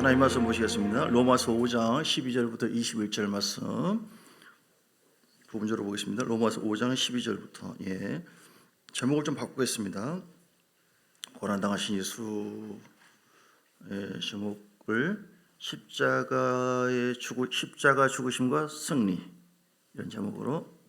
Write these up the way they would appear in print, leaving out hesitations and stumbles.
하나님 말씀 보시겠습니다. 로마서 5장 12절부터 21절 말씀 부분적으로 보겠습니다. 로마서 5장 12절부터 제목을 좀 바꾸겠습니다. 고난당하신 예수의 제목을 십자가 죽으심과 승리, 이런 제목으로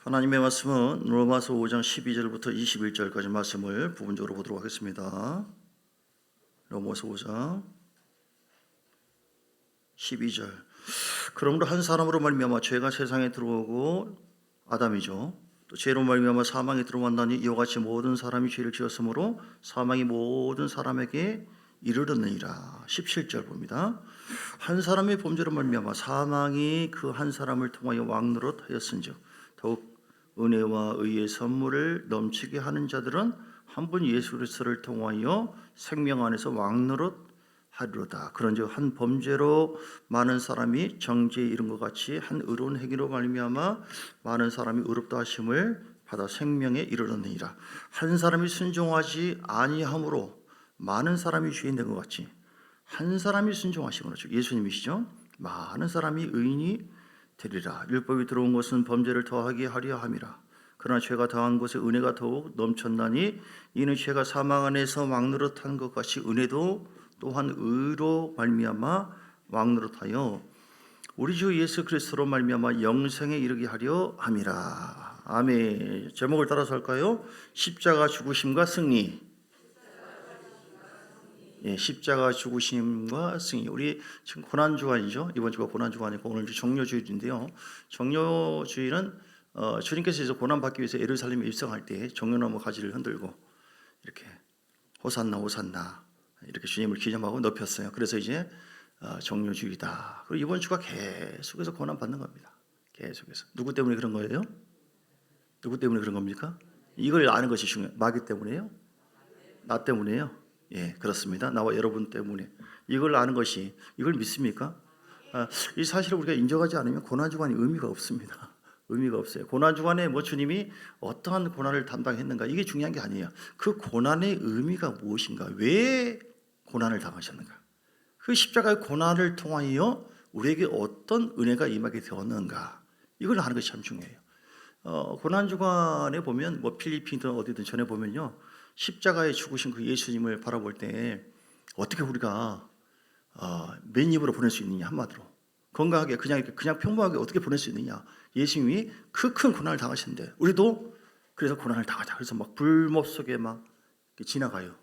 하나님의 말씀은 로마서 5장 12절부터 21절까지 말씀을 부분적으로 보도록 하겠습니다. 로마서 5장 12절. 그러므로 한 사람으로 말미암아 죄가 세상에 들어오고, 아담이죠. 또 죄로 말미암아 사망이 들어왔나니 이와 같이 모든 사람이 죄를 지었으므로 사망이 모든 사람에게 이르렀느니라. 17절 봅니다. 한 사람의 범죄로 말미암아 사망이 그 한 사람을 통하여 왕노릇하였은즉 더욱 은혜와 의의 선물을 넘치게 하는 자들은 한 분 예수 그리스도를 통하여 생명 안에서 왕노릇하리로다. 그런즉 한 범죄로 많은 사람이 정죄에 이른 것 같이 한 의로운 행위로 말미암아 많은 사람이 의롭다 하심을 받아 생명에 이르렀느니라. 한 사람이 순종하지 아니함으로 많은 사람이 죄인 된 것 같이 한 사람이 순종하심으로, 즉 예수님이시죠, 많은 사람이 의인이 되리라. 율법이 들어온 것은 범죄를 더하게 하려 함이라. 그러나 죄가 더한 것에 은혜가 더욱 넘쳤나니 이는 죄가 사망 안에서 왕노릇한 것 같이 은혜도 또한 의로 말미암아 왕노릇하여 우리 주 예수 그리스도로 말미암아 영생에 이르게 하려 함이라. 아멘. 제목을 따라서 할까요? 십자가 죽으심과 승리. 십자가 죽으심과 승리. 우리 지금 고난주간이죠. 이번 주가 고난주간이고 오늘 정료주일인데요. 정료주일은 주님께서 이제 고난받기 위해서 예루살렘에 입성할 때 정료나무 가지를 흔들고 이렇게 호산나 호산나 이렇게 주님을 기념하고 높였어요. 그래서 이제 정료주일이다. 그리고 이번 주가 계속해서 고난받는 겁니다. 계속해서. 누구 때문에 그런 거예요? 누구 때문에 그런 겁니까? 이걸 아는 것이 중요해요. 마귀 때문에요? 나 때문에요? 예, 그렇습니다. 나와 여러분 때문에. 이걸 아는 것이, 이걸 믿습니까? 이 사실을 우리가 인정하지 않으면 고난주간이 의미가 없습니다. 의미가 없어요. 고난주간에 주님이 어떠한 고난을 담당했는가, 이게 중요한 게 아니에요. 그 고난의 의미가 무엇인가, 왜 고난을 당하셨는가, 그 십자가의 고난을 통하여 우리에게 어떤 은혜가 임하게 되었는가, 이걸 아는 것이 참 중요해요. 고난주간에 보면 필리핀이든 어디든 전에 보면요, 십자가에 죽으신 그 예수님을 바라볼 때 어떻게 우리가 맨입으로 보낼 수 있느냐, 한마디로 건강하게 그냥 평범하게 어떻게 보낼 수 있느냐. 예수님이 그 큰 고난을 당하셨는데 우리도 그래서 고난을 당하자. 그래서 불못 속에 지나가요.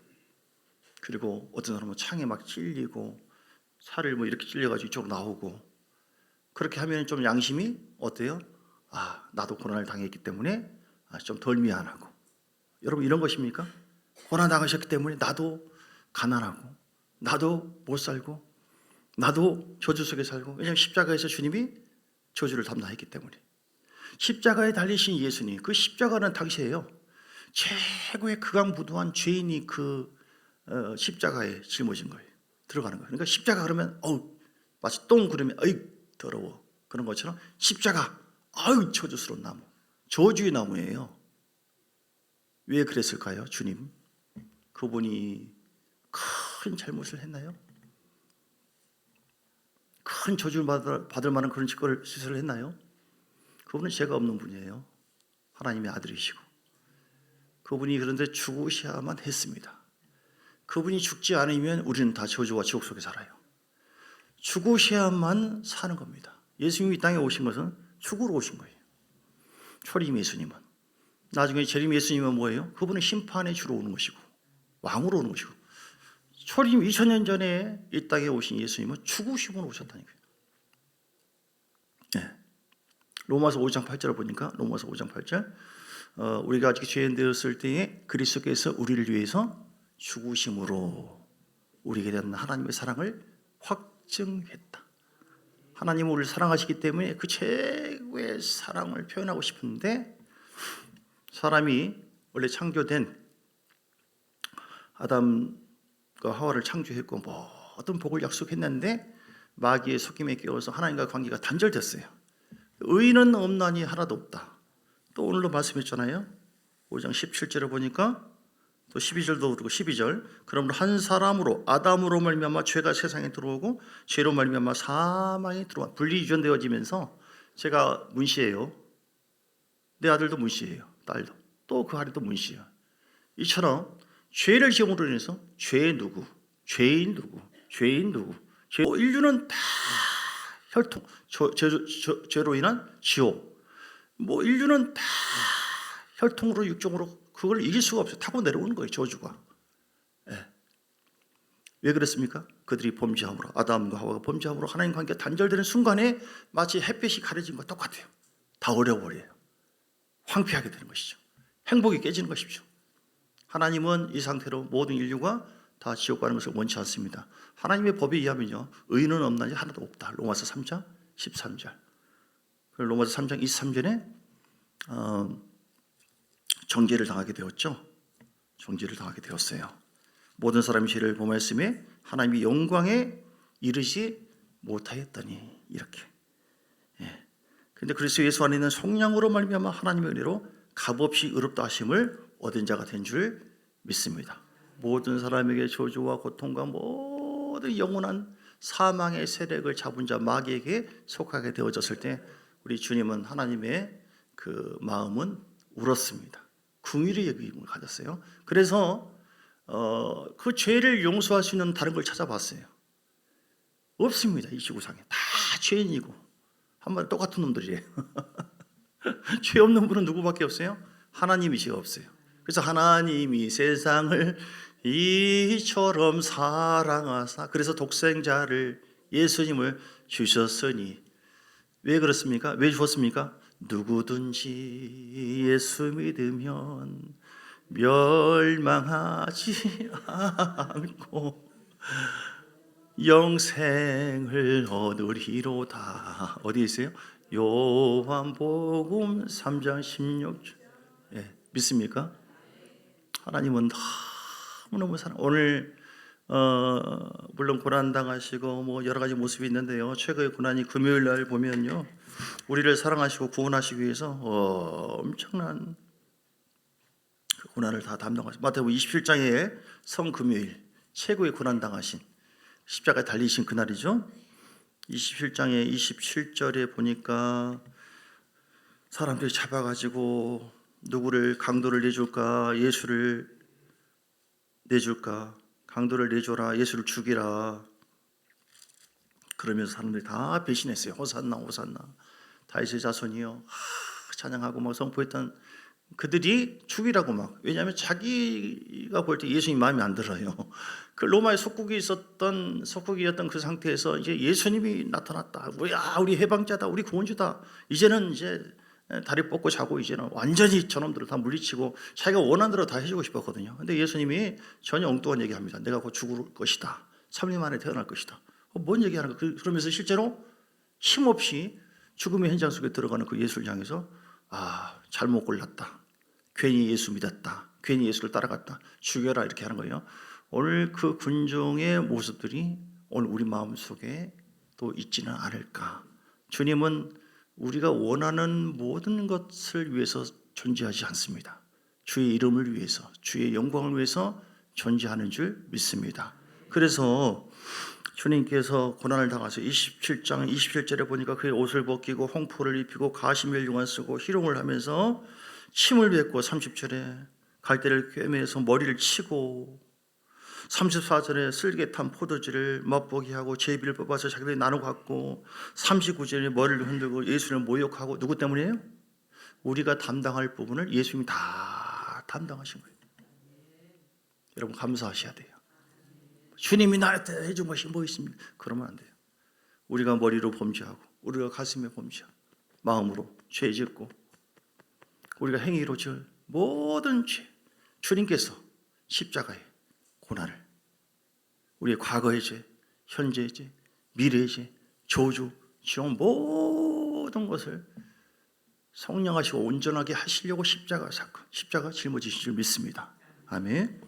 그리고 어떤 사람은 창에 찔리고 살을 이렇게 찔려가지고 이쪽으로 나오고, 그렇게 하면 좀 양심이 어때요? 나도 고난을 당했기 때문에 좀 덜 미안하고. 여러분, 이런 것입니까? 고난 당하셨기 때문에 나도 가난하고, 나도 못 살고, 나도 저주 속에 살고. 왜냐하면 십자가에서 주님이 저주를 담당했기 때문에. 십자가에 달리신 예수님, 그 십자가는 당시에요, 최고의 극악무도한 죄인이 그 십자가에 짊어진 거예요. 들어가는 거예요. 그러니까 십자가 그러면 마치 똥 그러면 더러워, 그런 것처럼 십자가 저주스러운 나무, 저주의 나무예요. 왜 그랬을까요? 주님, 그분이 큰 잘못을 했나요? 큰 저주를 받을 만한 그런 짓을 했나요? 그분은 죄가 없는 분이에요. 하나님의 아들이시고. 그분이 그런데 죽으셔야만 했습니다. 그분이 죽지 않으면 우리는 다 저주와 지옥 속에 살아요. 죽으셔야만 사는 겁니다. 예수님이 이 땅에 오신 것은 죽으러 오신 거예요. 초림 예수님은. 나중에 재림 예수님은 뭐예요? 그분은 심판의 주로 오는 것이고 왕으로 오는 것이고, 초림 2000년 전에 이 땅에 오신 예수님은 죽으시고 오셨다니까요. 로마서 5장 8절을 보니까, 로마서 5장 8절, 우리가 아직 죄인 되었을 때에 그리스도께서 우리를 위해서 죽으심으로 우리에게 대한 하나님의 사랑을 확증했다. 하나님은 우리를 사랑하시기 때문에 그 최고의 사랑을 표현하고 싶은데, 사람이 원래 창조된 아담과 하와를 창조했고 모든 복을 약속했는데 마귀의 속임에 끼어서 하나님과 관계가 단절됐어요. 의인은 없나니 하나도 없다. 또 오늘도 말씀했잖아요. 5장 17절에 보니까 또 12절도 그렇고 12절. 그러므로 한 사람으로 아담으로 말미암아 죄가 세상에 들어오고 죄로 말미암아 사망이 들어와 분리 유전되어지면서 제가 문씨예요. 내 아들도 문씨예요. 딸도. 또 그 아들도 문씨야. 이처럼 죄를 지음으로 인해서 죄인 누구, 죄인 누구, 죄인 누구. 인류는 다 혈통, 죄로 인한 지옥. 인류는 다 혈통으로 육종으로 그걸 이길 수가 없어요. 타고 내려오는 거예요. 저주가. 예. 왜 그랬습니까? 그들이 범죄함으로, 아담과 하와가 범죄함으로 하나님 관계가 단절되는 순간에 마치 햇빛이 가려진 것과 똑같아요. 다 어려워버려요. 황폐하게 되는 것이죠. 행복이 깨지는 것이죠. 하나님은 이 상태로 모든 인류가 다 지옥 가는 것을 원치 않습니다. 하나님의 법에 의하면요, 의인은 없나니 하나도 없다. 로마서 3장 13절. 로마서 3장 23절에 정죄를 당하게 되었죠. 정죄를 당하게 되었어요. 모든 사람이 죄를 범하였음에 하나님이 영광에 이르지 못하였더니 이렇게. 근데 그리스도 예수 안에 있는 성령으로 말미암아 하나님의 은혜로 값없이 의롭다 하심을 얻은 자가 된 줄 믿습니다. 모든 사람에게 저주와 고통과 모든 영원한 사망의 세력을 잡은 자 마귀에게 속하게 되어졌을 때 우리 주님은 하나님의 그 마음은 울었습니다. 긍휼의 여김을 가졌어요. 그래서 그 죄를 용서할 수 있는 다른 걸 찾아봤어요. 없습니다. 이 지구상에 다 죄인이고 한마디 똑같은 놈들이에요. 죄 없는 분은 누구밖에 없어요? 하나님이 죄 없어요. 그래서 하나님이 세상을 이처럼 사랑하사 그래서 독생자를 예수님을 주셨으니 왜 그렇습니까? 왜 주었습니까? 누구든지 예수 믿으면 멸망하지 않고 영생을 얻으리로다. 어디 있어요? 요한복음 3장 16절. 믿습니까? 하나님은 너무너무 오늘 물론 고난 당하시고 여러 가지 모습이 있는데요. 최고의 고난이 금요일 날 보면요, 우리를 사랑하시고 구원하시기 위해서 엄청난 그 고난을 다 담당하신 마태복음 27장에 성금요일 최고의 고난 당하신 십자가에 달리신 그날이죠. 27장에 27절에 보니까 사람들이 잡아가지고 누구를 강도를 내줄까, 예수를 내줄까, 강도를 내줘라, 예수를 죽이라. 그러면서 사람들이 다 배신했어요. 호산나 호산나 다윗의 자손이요 찬양하고 막 선포했던 그들이 죽이라고 막. 왜냐하면 자기가 볼 때 예수님 마음에 안 들어요. 그 로마의 속국이었던 그 상태에서 이제 예수님이 나타났다. 우리 해방자다, 우리 구원주다. 이제는 이제 다리 뻗고 자고 이제는 완전히 저놈들을 다 물리치고 자기가 원하는 대로 다 해주고 싶었거든요. 근데 예수님이 전혀 엉뚱한 얘기합니다. 내가 곧 죽을 것이다. 3일 만에 태어날 것이다. 뭔 얘기하는 거야? 그러면서 실제로 힘없이 죽음의 현장 속에 들어가는 그 예수를 향해서 잘못 골랐다. 괜히 예수 믿었다. 괜히 예수를 따라갔다. 죽여라 이렇게 하는 거예요. 오늘 그 군중의 모습들이 오늘 우리 마음속에 또 있지는 않을까. 주님은 우리가 원하는 모든 것을 위해서 존재하지 않습니다. 주의 이름을 위해서, 주의 영광을 위해서 존재하는 줄 믿습니다. 그래서 주님께서 고난을 당하셔서 27장 27절에 보니까 그의 옷을 벗기고 홍포를 입히고 가시멜 융을 쓰고 희롱을 하면서 침을 뱉고 30절에 갈대를 꿰매서 머리를 치고 34절에 쓸개 탄 포도주를 맛보게 하고 제비를 뽑아서 자기들이 나누고 갖고 39절에 머리를 흔들고 예수를 모욕하고 누구 때문이에요? 우리가 담당할 부분을 예수님이 다 담당하신 거예요. 여러분 감사하셔야 돼요. 주님이 나한테 해준 것이 뭐 있습니까? 그러면 안 돼요. 우리가 머리로 범죄하고 우리가 가슴에 범죄하고 마음으로 죄 짓고 우리가 행위로 지을 모든 죄 주님께서 십자가에 고난을 우리의 과거의 죄, 현재의 죄, 미래의 죄, 저주, 지옥 모든 것을 성령하시고 온전하게 하시려고 십자가 짊어지신 줄 믿습니다. 아멘.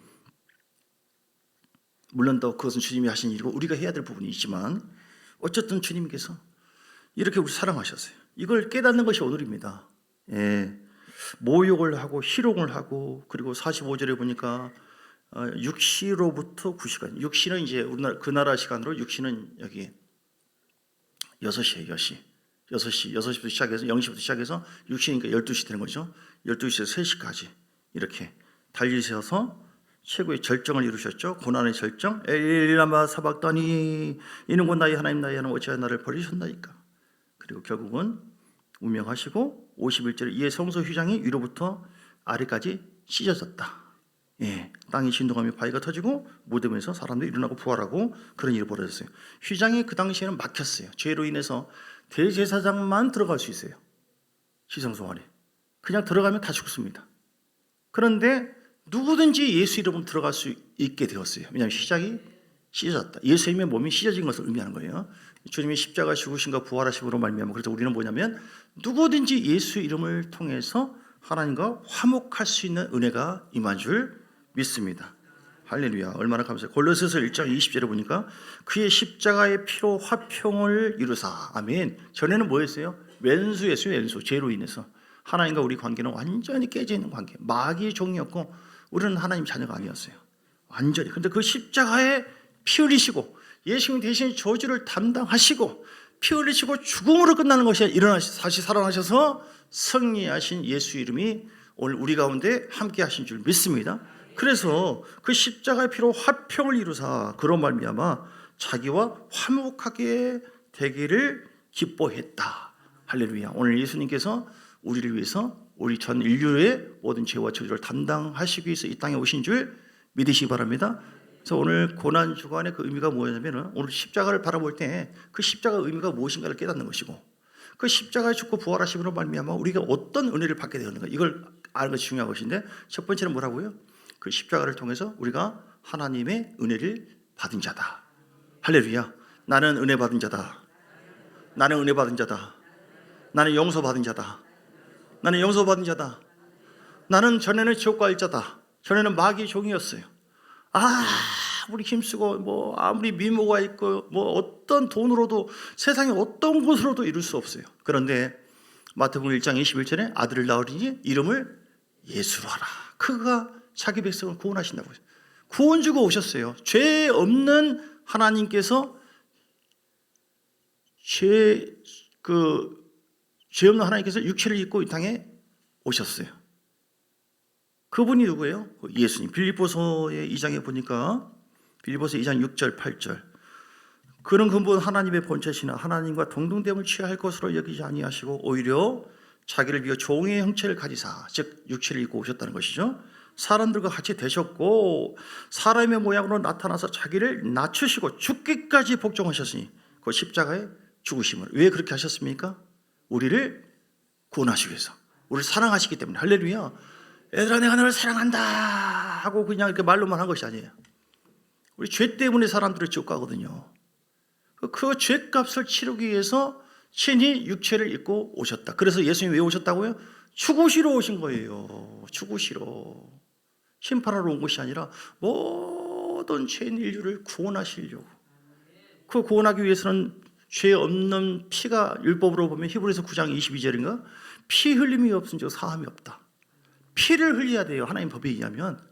물론 또 그것은 주님이 하신 일이고 우리가 해야 될 부분이 있지만 어쨌든 주님께서 이렇게 우리 사랑하셨어요. 이걸 깨닫는 것이 오늘입니다. 예. 모욕을 하고 희롱을 하고, 그리고 45절에 보니까 6시로부터 9시간. 6시는 이제 우리나라 그 나라 시간으로 6시는 여기 6시에 6시부터 시작해서 0시부터 시작해서 6시니까 12시 되는 거죠. 12시에서 3시까지 이렇게 달리셔서 최고의 절정을 이루셨죠. 고난의 절정. 엘라마 사박다니, 이는 곧 나의 하나님 나의 하나님 어찌하여 나를 버리셨나이까. 그리고 결국은 운명하시고 51절에 이에 성소 휘장이 위로부터 아래까지 찢어졌다. 예, 땅이 진동하며 바위가 터지고 무덤에서 사람들이 일어나고 부활하고 그런 일이 벌어졌어요. 휘장이 그 당시에는 막혔어요. 죄로 인해서 대제사장만 들어갈 수 있어요. 지성소 안에. 그냥 들어가면 다 죽습니다. 그런데 누구든지 예수 이름으로 들어갈 수 있게 되었어요. 왜냐하면 휘장이 찢어졌다. 예수님의 몸이 찢어진 것을 의미하는 거예요. 주님이 십자가 죽으신가 부활하심으로 말미암아. 그래서 우리는 뭐냐면 누구든지 예수 이름을 통해서 하나님과 화목할 수 있는 은혜가 임한 줄 믿습니다. 할렐루야. 얼마나 감사해요. 골로새서 1장 20절에 보니까 그의 십자가의 피로 화평을 이루사. 아멘. 전에는 뭐였어요? 왼수였어요. 왼수. 죄로 인해서 하나님과 우리 관계는 완전히 깨져 있는 관계. 마귀의 종이었고 우리는 하나님 자녀가 아니었어요. 완전히. 근데 그 십자가에 피 흘리시고 예수님 대신 저주를 담당하시고 피 흘리시고 죽음으로 끝나는 것이 일어나시 다시 살아나셔서 승리하신 예수 이름이 오늘 우리 가운데 함께 하신 줄 믿습니다. 그래서 그 십자가의 피로 화평을 이루사 그런 말미암아 자기와 화목하게 되기를 기뻐했다. 할렐루야. 오늘 예수님께서 우리를 위해서 우리 전 인류의 모든 죄와 저주를 담당하시기 위해서 이 땅에 오신 줄 믿으시기 바랍니다. 그래서 오늘 고난 주간의 그 의미가 뭐냐면 오늘 십자가를 바라볼 때 그 십자가의 의미가 무엇인가를 깨닫는 것이고 그 십자가에 죽고 부활하심으로 말미암아 우리가 어떤 은혜를 받게 되었는가 이걸 아는 것이 중요한 것인데 첫 번째는 뭐라고요? 그 십자가를 통해서 우리가 하나님의 은혜를 받은 자다. 할렐루야. 나는 은혜 받은 자다. 나는 은혜 받은 자다. 나는 용서받은 자다. 나는 용서받은 자다. 나는 전에는 지옥 갈 자다. 전에는 마귀의 종이었어요. 아무리 힘쓰고 뭐 아무리 미모가 있고 뭐 어떤 돈으로도 세상에 어떤 곳으로도 이룰 수 없어요. 그런데 마태복음 1장 21절에 아들을 낳으리니 이름을 예수로 하라. 그가 자기 백성을 구원하신다고 해요. 구원 주고 오셨어요. 죄 없는 하나님께서 죄 없는 하나님께서 육체를 입고 이 땅에 오셨어요. 그분이 누구예요? 예수님. 빌립보서의 2장에 보니까 빌립보서 2장 6절 8절 그는 근본 하나님의 본체시나 하나님과 동등됨을 취할 것으로 여기지 아니하시고 오히려 자기를 비워 종의 형체를 가지사 즉 육체를 입고 오셨다는 것이죠. 사람들과 같이 되셨고 사람의 모양으로 나타나서 자기를 낮추시고 죽기까지 복종하셨으니 그 십자가에 죽으심을 왜 그렇게 하셨습니까? 우리를 구원하시기 위해서 우리를 사랑하시기 때문에. 할렐루야. 얘들아 내가 너를 사랑한다 하고 그냥 이렇게 말로만 한 것이 아니에요. 우리 죄 때문에 사람들을 지옥 가거든요. 그 죄값을 치르기 위해서 친히 육체를 입고 오셨다. 그래서 예수님이 왜 오셨다고요? 죽으시러 오신 거예요. 죽으시러. 심판하러 온 것이 아니라 모든 죄인 인류를 구원하시려고. 그 구원하기 위해서는 죄 없는 피가 율법으로 보면 히브리서 9장 22절인가 피 흘림이 없은 즉 사함이 없다. 피를 흘려야 돼요. 하나님 법에 의하면.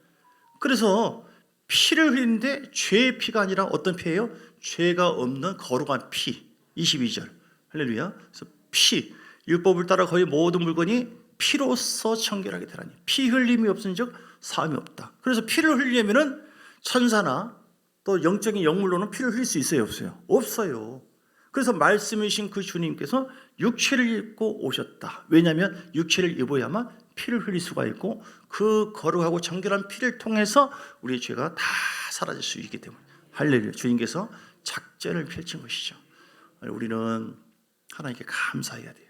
그래서 피를 흘리는데 죄의 피가 아니라 어떤 피예요? 죄가 없는 거룩한 피. 22절. 할렐루야. 그래서 피. 율법을 따라 거의 모든 물건이 피로써 청결하게 되라니. 피 흘림이 없은 즉 사함이 없다. 그래서 피를 흘리려면은 천사나 또 영적인 영물로는 피를 흘릴 수 있어요, 없어요? 없어요. 그래서 말씀이신 그 주님께서 육체를 입고 오셨다. 왜냐하면 육체를 입어야만 피를 흘릴 수가 있고 그 거룩하고 정결한 피를 통해서 우리의 죄가 다 사라질 수 있기 때문에. 할렐루야. 주님께서 작전을 펼친 것이죠. 우리는 하나님께 감사해야 돼요.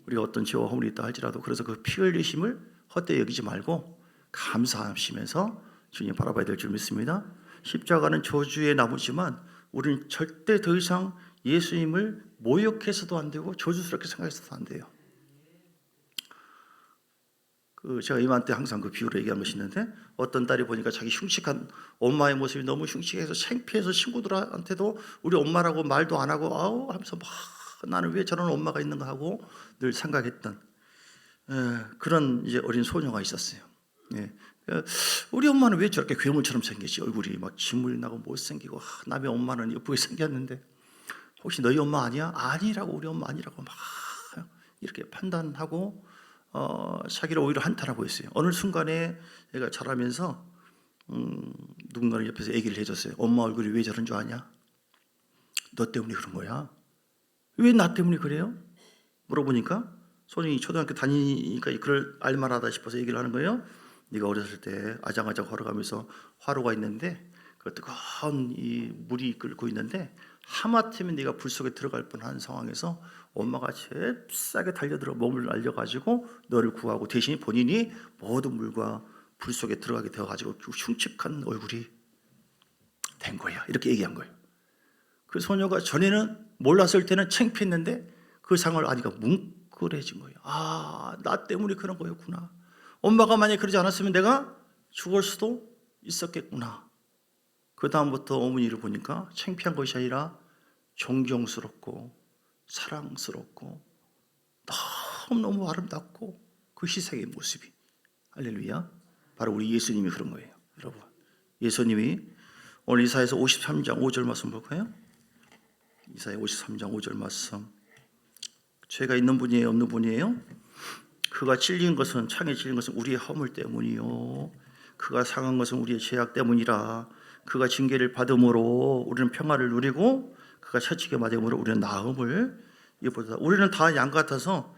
우리가 어떤 죄와 허물이 있다 할지라도 그래서 그 피 흘리심을 헛되이 여기지 말고 감사하시면서 주님 바라봐야 될 줄 믿습니다. 십자가는 저주의 나무지만 우리는 절대 더 이상 예수님을 모욕해서도 안 되고 저주스럽게 생각해서도 안 돼요. 제가 이맘때 항상 그 비유로 얘기한 것이 있는데 어떤 딸이 보니까 자기 흉측한 엄마의 모습이 너무 흉측해서 창피해서 친구들한테도 우리 엄마라고 말도 안 하고 아우 하면서 막 나는 왜 저런 엄마가 있는가 하고 늘 생각했던 그런 이제 어린 소녀가 있었어요. 예. 우리 엄마는 왜 저렇게 괴물처럼 생겼지? 얼굴이 막 지물 나고 못생기고, 남의 엄마는 예쁘게 생겼는데 혹시 너희 엄마 아니야? 아니라고, 우리 엄마 아니라고 막 이렇게 판단하고 자기를 오히려 한탄하고 있어요. 어느 순간에 얘가 자라면서 누군가는 옆에서 얘기를 해줬어요. 엄마 얼굴이 왜 저런 줄 아냐? 너 때문에 그런 거야. 왜 나 때문에 그래요? 물어보니까 소년이 초등학교 다니니까 그걸 알만하다 싶어서 얘기를 하는 거예요. 네가 어렸을 때 아장아장 걸어가면서 화로가 있는데 그 뜨거운 이 물이 끓고 있는데 하마터면 네가 불 속에 들어갈 뻔한 상황에서 엄마가 잽싸게 달려들어 몸을 날려가지고 너를 구하고 대신 본인이 모든 물과 불 속에 들어가게 되어가지고 흉측한 얼굴이 된 거야. 이렇게 얘기한 거예요. 그 소녀가 전에는 몰랐을 때는 창피했는데 그 상황을 아니까 뭉클해진 거예요. 아, 나 때문에 그런 거였구나. 엄마가 만약에 그러지 않았으면 내가 죽을 수도 있었겠구나. 그 다음부터 어머니를 보니까 창피한 것이 아니라 존경스럽고 사랑스럽고 너무너무 아름답고 그 희생의 모습이, 할렐루야, 바로 우리 예수님이 그런 거예요. 여러분, 예수님이 오늘 이사야서 53장 5절 말씀 볼까요? 이사야 53장 5절 말씀. 죄가 있는 분이에요, 없는 분이에요? 그가 찔린 것은, 창에 찔린 것은 우리의 허물 때문이요, 그가 상한 것은 우리의 죄악 때문이라. 그가 징계를 받음으로 우리는 평화를 누리고 그가 채찍에 맞음으로 우리는 나음을 입었다. 우리는 다 양 같아서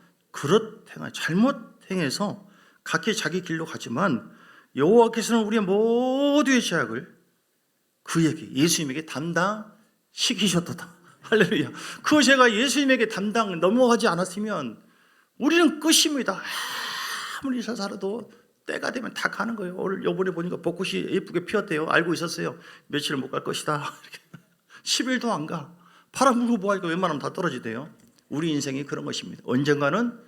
잘못 행해서 각기 자기 길로 가지만 여호와께서는 우리의 모두의 죄악을 그에게, 예수님에게 담당시키셨도다. 할렐루야. 그 죄가 예수님에게 담당 넘어가지 않았으면 우리는 끝입니다. 아무리 잘 살아도 때가 되면 다 가는 거예요. 오늘 요번에 보니까 벚꽃이 예쁘게 피었대요. 알고 있었어요. 며칠 못 갈 것이다. 10일도 안 가. 바람 불고 뭐하니까 웬만하면 다 떨어지대요. 우리 인생이 그런 것입니다. 언젠가는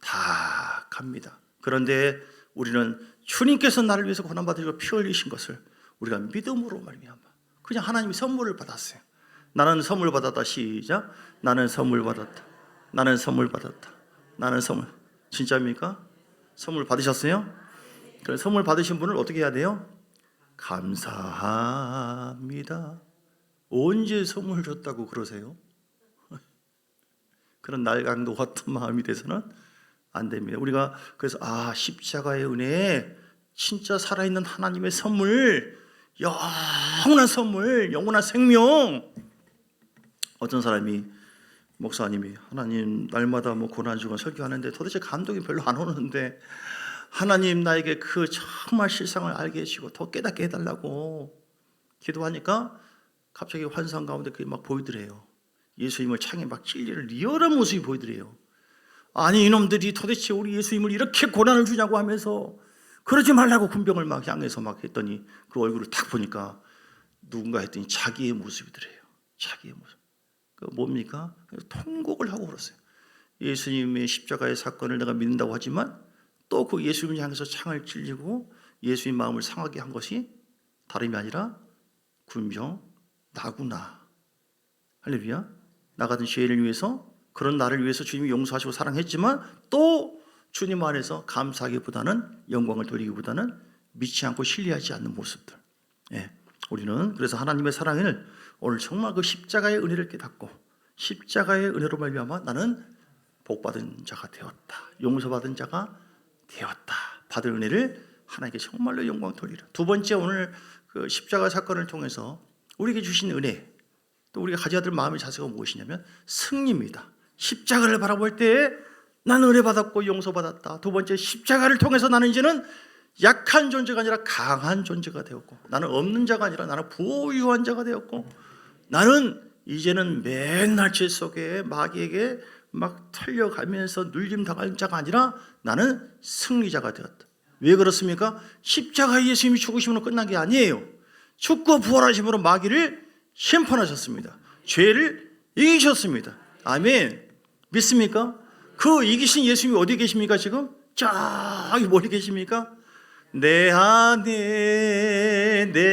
다 갑니다. 그런데 우리는 주님께서 나를 위해서 고난받으시고 피 흘리신 것을 우리가 믿음으로 말미암아 그냥 하나님이 선물을 받았어요. 나는 선물 받았다. 시작. 나는 선물 받았다. 나는 선물 받았다. 나는 선물. 진짜입니까? 선물 받으셨어요? 그 선물 받으신 분을 어떻게 해야 돼요? 감사합니다. 언제 선물 줬다고 그러세요? 그런 날강도 같은 마음이 돼서는 안 됩니다. 우리가 그래서 십자가의 은혜, 진짜 살아있는 하나님의 선물, 영원한 선물, 영원한 생명. 어떤 사람이, 목사님이 하나님 날마다 고난 주간 설교하는데 도대체 감동이 별로 안 오는데 하나님 나에게 그 정말 실상을 알게 해주시고 더 깨닫게 해달라고 기도하니까 갑자기 환상 가운데 그게 막 보이더래요. 예수님을 창에 막 찔리는 리얼한 모습이 보이더래요. 아니, 이놈들이 도대체 우리 예수님을 이렇게 고난을 주냐고 하면서 그러지 말라고 군병을 막 향해서 막 했더니 그 얼굴을 딱 보니까 누군가 했더니 자기의 모습이더래요. 자기의 모습. 그 뭡니까? 통곡을 하고 그랬어요. 예수님의 십자가의 사건을 내가 믿는다고 하지만 또 그 예수님을 향해서 창을 찔리고 예수님 마음을 상하게 한 것이 다름이 아니라 군병 나구나. 할렐루야. 나 같은 죄인을 위해서, 그런 나를 위해서 주님이 용서하시고 사랑했지만 또 주님 안에서 감사하기보다는, 영광을 돌리기보다는 믿지 않고 신뢰하지 않는 모습들. 우리는 그래서 하나님의 사랑을 오늘 정말 그 십자가의 은혜를 깨닫고 십자가의 은혜로 말미암아 나는 복받은 자가 되었다, 용서받은 자가 되었다, 받은 은혜를 하나님께 정말로 영광 돌리라. 두 번째, 오늘 그 십자가 사건을 통해서 우리에게 주신 은혜, 또 우리가 가져야 될 마음의 자세가 무엇이냐면 승리입니다. 십자가를 바라볼 때 나는 은혜 받았고 용서받았다. 두 번째, 십자가를 통해서 나는 이제는 약한 존재가 아니라 강한 존재가 되었고, 나는 없는 자가 아니라 나는 부유한 자가 되었고, 나는 이제는 맨날 죄 속에 마귀에게 막 털려가면서 눌림 당할 자가 아니라 나는 승리자가 되었다. 왜 그렇습니까? 십자가 예수님이 죽으심으로 끝난 게 아니에요. 죽고 부활하심으로 마귀를 심판하셨습니다. 죄를 이기셨습니다. 아멘. 믿습니까? 그 이기신 예수님이 어디 계십니까? 지금 저기 멀리 계십니까? 내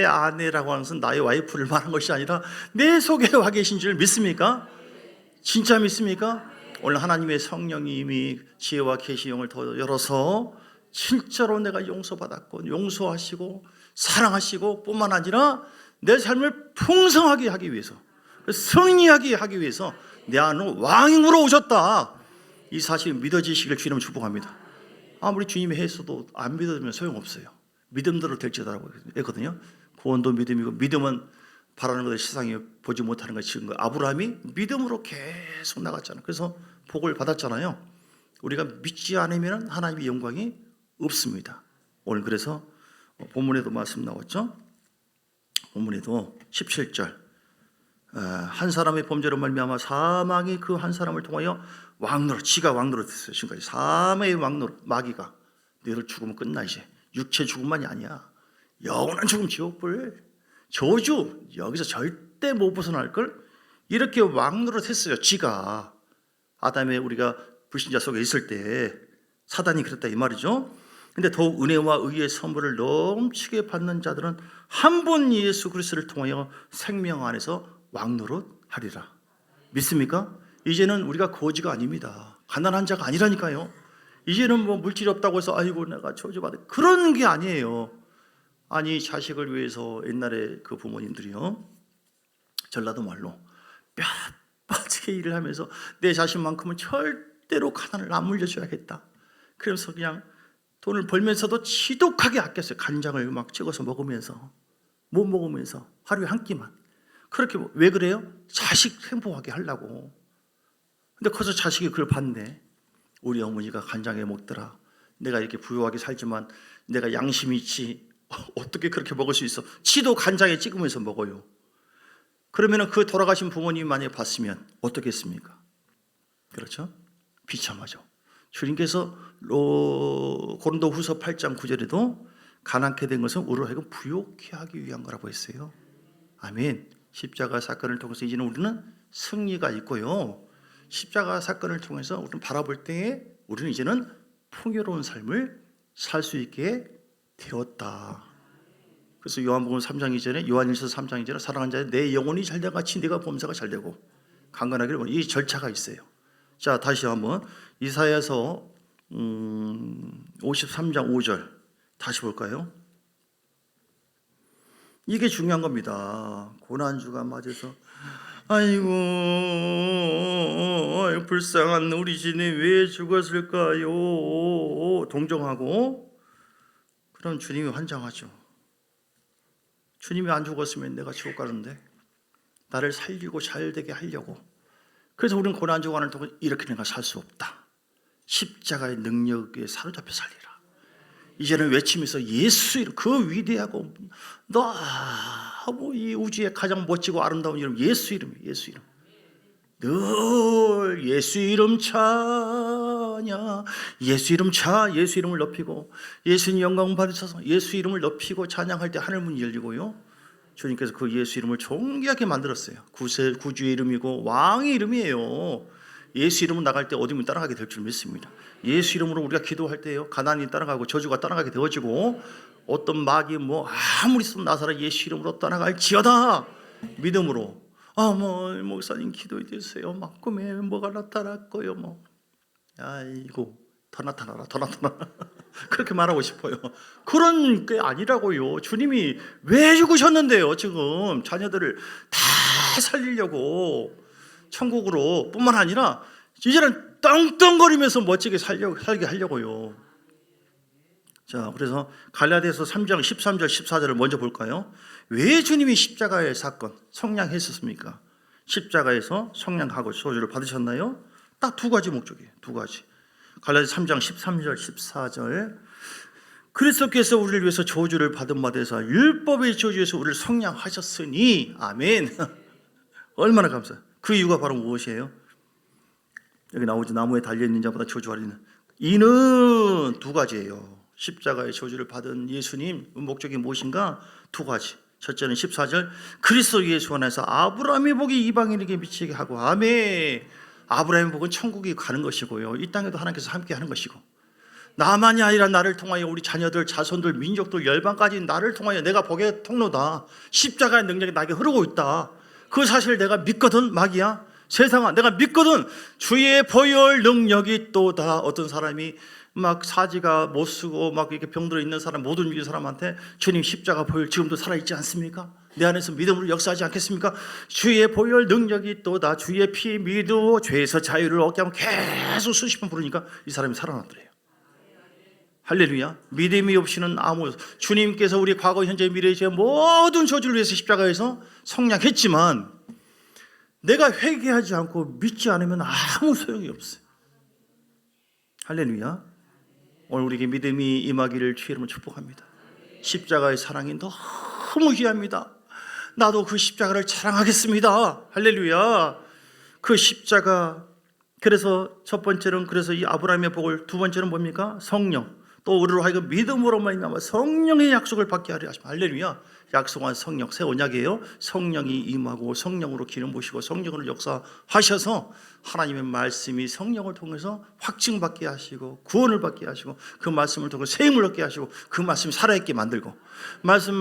아내라고 하는 것은 나의 와이프를 말한 것이 아니라 내 속에 와 계신 줄 믿습니까? 진짜 믿습니까? 오늘 하나님의 성령님이 지혜와 계시형을 더 열어서 진짜로 내가 용서받았고 용서하시고 사랑하시고 뿐만 아니라 내 삶을 풍성하게 하기 위해서, 승리하게 하기 위해서 내 안으로 왕으로 오셨다, 이 사실이 믿어지시길 주님 축복합니다. 아무리 주님이 했어도 안 믿으면 소용없어요. 믿음대로 될지라고 했거든요. 구원도 믿음이고, 믿음은 바라는 것을 세상에 보지 못하는 것이 지은 거예요. 아브라함이 믿음으로 계속 나갔잖아요. 그래서 복을 받았잖아요. 우리가 믿지 않으면 하나님의 영광이 없습니다. 오늘 그래서 본문에도 말씀 나왔죠. 본문에도 17절, 한 사람의 범죄로 말미암아 사망이 그 한 사람을 통하여 왕노릇, 지가 왕노릇 했어요. 지금까지 사망의 왕노릇, 마귀가 너를 죽으면 끝나. 이제 육체 죽음만이 아니야, 영원한 죽음, 지옥불, 저주, 여기서 절대 못 벗어날 걸, 이렇게 왕노릇 했어요. 지가 아담의, 우리가 불신자 속에 있을 때 사단이 그랬다 이 말이죠. 근데 더욱 은혜와 의의 선물을 넘치게 받는 자들은 한 번 예수 그리스도를 통하여 생명 안에서 왕노릇 하리라. 믿습니까? 이제는 우리가 거지가 아닙니다. 가난한 자가 아니라니까요. 이제는 뭐 물질이 없다고 해서 아이고 내가 저주받아, 그런 게 아니에요. 아니, 자식을 위해서 옛날에 그 부모님들이요, 전라도 말로 뼈 빠지게 일을 하면서 내 자식만큼은 절대로 가난을 안 물려줘야겠다, 그래서 그냥 돈을 벌면서도 지독하게 아꼈어요. 간장을 막 찍어서 먹으면서, 못 먹으면서 하루에 한 끼만. 그렇게. 왜 그래요? 자식 행복하게 하려고. 근데 커서 자식이 그걸 봤네. 우리 어머니가 간장에 먹더라. 내가 이렇게 부유하게 살지만 내가 양심이 있지, 어떻게 그렇게 먹을 수 있어? 지도 간장에 찍으면서 먹어요. 그러면 그 돌아가신 부모님이 만약에 봤으면 어떻겠습니까? 그렇죠? 비참하죠. 주님께서 고린도후서 8장 9절에도 가난케 된 것은 우리로 하여금 부욕케 하기 위한 거라고 했어요. 아멘. 십자가 사건을 통해서 이제는 우리는 승리가 있고요, 십자가 사건을 통해서 우리는 바라볼 때에 우리는 이제는 풍요로운 삶을 살 수 있게 되었다. 그래서 요한복음 3장 이전에, 요한일서 3장 이전에 사랑하는 자여 내 영혼이 잘되고 같이 네가 범사가 잘되고 강건하기를 원해. 이 절차가 있어요. 자, 다시 한번 이사야서 53장 5절 다시 볼까요? 이게 중요한 겁니다. 고난주가 맞아서 아이고 불쌍한 우리 진이 왜 죽었을까요? 동정하고, 그럼 주님이 환장하죠. 주님이 안 죽었으면 내가 지옥 가는데, 나를 살리고 잘되게 하려고. 그래서 우리는 고난주간을 통해 이렇게 내가 살 수 없다, 십자가의 능력에 사로잡혀 살리라. 이제는 외치면서 예수 이름, 그 위대하고 너무 이 우주의 가장 멋지고 아름다운 이름 예수 이름이에요. 예수 이름. 늘 예수 이름 차냐, 예수 이름 차, 예수 이름을 높이고 예수님 영광 받으셔서 예수 이름을 높이고 찬양할 때 하늘 문이 열리고요. 주님께서 그 예수 이름을 존귀하게 만들었어요. 구주의 이름이고 왕의 이름이에요. 예수 이름으로 나갈 때 어디면 따라가게 될 줄 믿습니다. 예수 이름으로 우리가 기도할 때요, 가난이 따라가고 저주가 따라가게 되어지고, 어떤 마귀 뭐 아무리 쓰면 나사렛 예수 이름으로 떠나갈지어다. 믿음으로. 목사님 기도해 주세요. 막 꿈에 뭐가 나타났고요. 뭐 아이고 더 나타나라, 더 나타나라. 그렇게 말하고 싶어요. 그런 게 아니라고요. 주님이 왜 죽으셨는데요? 지금 자녀들을 다 살리려고, 천국으로 뿐만 아니라 이제는 떵떵거리면서 멋지게 살게 하려고요. 자, 그래서 갈라디아서 3장 13절 14절을 먼저 볼까요? 왜 주님이 십자가의 사건 성량했었습니까? 십자가에서 성량하고 저주를 받으셨나요? 딱 두 가지 목적이에요. 두 가지. 갈라디아서 3장 13절 14절, 그리스도께서 우리를 위해서 저주를 받은 바 되사 율법의 저주에서 우리를 성량하셨으니. 아멘. 얼마나 감사해요. 그 이유가 바로 무엇이에요? 여기 나오죠. 나무에 달려있는 자보다 저주하리는. 이는 두 가지예요. 십자가의 저주를 받은 예수님 목적이 무엇인가? 두 가지. 첫째는 14절, 그리스도 예수 안에서 아브라함의 복이 이방인에게 미치게 하고. 아멘. 아브라함의 복은 천국에 가는 것이고요, 이 땅에도 하나님께서 함께 하는 것이고, 나만이 아니라 나를 통하여 우리 자녀들, 자손들, 민족들, 열방까지 나를 통하여 내가 복의 통로다. 십자가의 능력이 나에게 흐르고 있다. 그 사실을 내가 믿거든. 마귀야, 세상아, 내가 믿거든. 주의 보혈 능력이 또다. 어떤 사람이 막 사지가 못 쓰고 막 이렇게 병들어 있는 사람, 못 움직이는 사람한테 주님 십자가 보혈 지금도 살아있지 않습니까? 내 안에서 믿음으로 역사하지 않겠습니까? 주의 보혈 능력이 또다. 주의 피 믿어 죄에서 자유를 얻게 하면 계속 수십 번 부르니까 이 사람이 살아났더래요. 할렐루야. 믿음이 없이는 아무, 주님께서 우리 과거 현재 미래의 제 모든 저주를 위해서 십자가에서 성량했지만 내가 회개하지 않고 믿지 않으면 아무 소용이 없어요. 할렐루야. 오늘 우리에게 믿음이 임하기를 주의 이름으로 축복합니다. 십자가의 사랑이 너무 귀합니다. 나도 그 십자가를 자랑하겠습니다. 할렐루야. 그 십자가. 그래서 첫 번째는 그래서 이 아브라함의 복을, 두 번째는 뭡니까? 성령. 또 우리로 하여금 믿음으로만 인하여 성령의 약속을 받게 하려 하십니다. 할렐루야. 약속한 성령, 새 언약이에요. 성령이 임하고 성령으로 기름 부으시고 성령으로 역사하셔서 하나님의 말씀이 성령을 통해서 확증받게 하시고 구원을 받게 하시고 그 말씀을 통해 새 힘을 얻게 하시고 그 말씀이 살아있게 만들고 말씀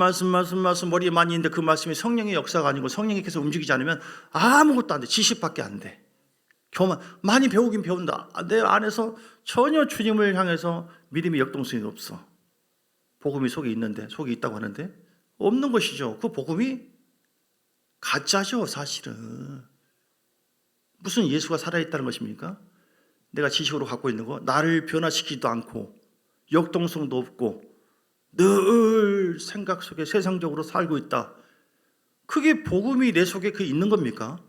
머리에 많이 있는데 그 말씀이 성령의 역사가 아니고 성령께서 움직이지 않으면 아무것도 안 돼. 지식밖에 안 돼. 교만 많이 배우긴 배운다. 내 안에서 전혀 주님을 향해서 믿음의 역동성이 없어. 복음이 속에 있는데, 속에 있다고 하는데 없는 것이죠. 그 복음이 가짜죠, 사실은. 무슨 예수가 살아있다는 것입니까? 내가 지식으로 갖고 있는 거, 나를 변화시키지도 않고 역동성도 없고 늘 생각 속에 세상적으로 살고 있다. 그게 복음이 내 속에 그 있는 겁니까?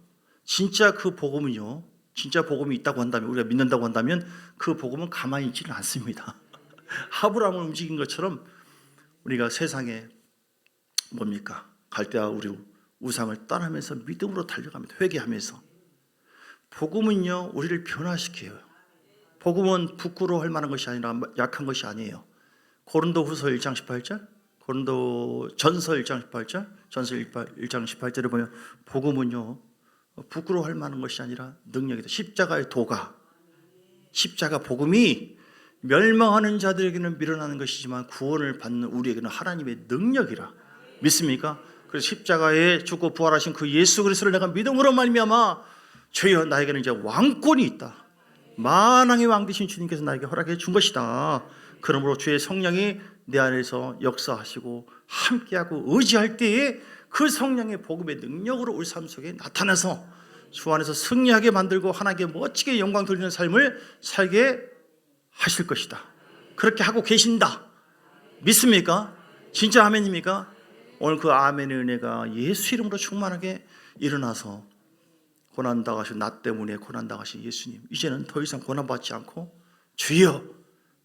진짜 그 복음은요, 진짜 복음이 있다고 한다면, 우리가 믿는다고 한다면 그 복음은 가만히 있지는 않습니다. 아브라함을 움직인 것처럼 우리가 세상에 뭡니까? 갈대아 우리 우상을 떠나면서 믿음으로 달려갑니다. 회개하면서. 복음은요, 우리를 변화시켜요. 복음은 부끄러워할 만한 것이 아니라 약한 것이 아니에요. 고린도후서 1장 18절, 고린도전서 1장 18절, 전서 1장 18절에 보면 복음은요, 부끄러워할 만한 것이 아니라 능력이다. 십자가의 도가, 십자가 복음이 멸망하는 자들에게는 미련하는 것이지만 구원을 받는 우리에게는 하나님의 능력이라. 믿습니까? 그래서 십자가에 죽고 부활하신 그 예수 그리스도를 내가 믿음으로 말미암아 주여 나에게는 이제 왕권이 있다. 만왕의 왕 되신 주님께서 나에게 허락해 준 것이다. 그러므로 주의 성령이 내 안에서 역사하시고 함께하고 의지할 때에 그 성령의 복음의 능력으로 우리 삶 속에 나타나서 주 안에서 승리하게 만들고 하나님께 멋지게 영광 돌리는 삶을 살게 하실 것이다. 그렇게 하고 계신다. 믿습니까? 진짜 아멘입니까? 오늘 그 아멘의 은혜가 예수 이름으로 충만하게 일어나서 고난당하신 나 때문에 고난당하신 예수님, 이제는 더 이상 고난받지 않고 주여